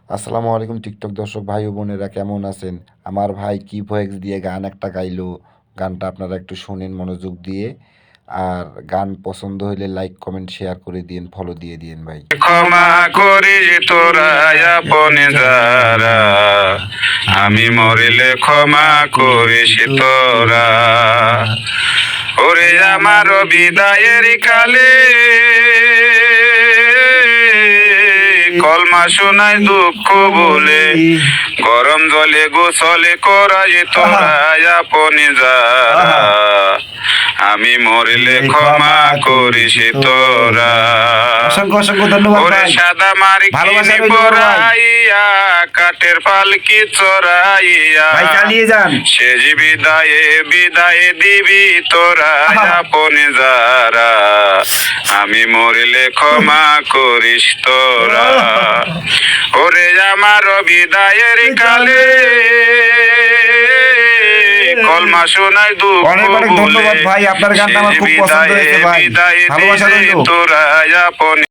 আসসালামু আলাইকুম টিকটক দর্শক ভাই ও বোনেরা কেমন আছেন? আমার ভাই কি ভয়েস দিয়ে গান একটা গাইলো। গানটা আপনারা একটু শোনেন মনোযোগ দিয়ে। আর গান পছন্দ হইলে লাইক কমেন্ট শেয়ার করে দিন, ফলো দিয়ে দিন ভাই। ক্ষমা করি তোরা আপনে যারা, আমি মরিলে ক্ষমা করিস তোরা। ওরে আমার বিদায়ের কালে কলমা শোনায় দুঃখ বলে, গরম জলে গোসলে করাই তোরা আপনে যারা, আমি মরিলে ক্ষমা করিস তোরা। অসংখ্য অসংখ্য ধন্যবাদ ওরে ভাই। সাদা ভালোবাসা মার্কিনে রইলো বড় ভাই। পরাইয়া কাঠের পালকি চড়াইয়া, ভাই চালিয়ে যান। শেষ বিদায়ে বিদায় দিবি তোরা আপনে যারা, আমি মরিলে ক্ষমা করিস তোরা। ওরে আমার বিদায়ের কালে কলমা শোনায় দুঃখ অনেক অনেক বলে, ধন্যবাদ ভাই, আপনার গানটা আমার খুব শেষ পছন্দ হয়েছে ভাই। বিদায়ে ভালোবাসা বিদায় রইলো। তোরা আপনে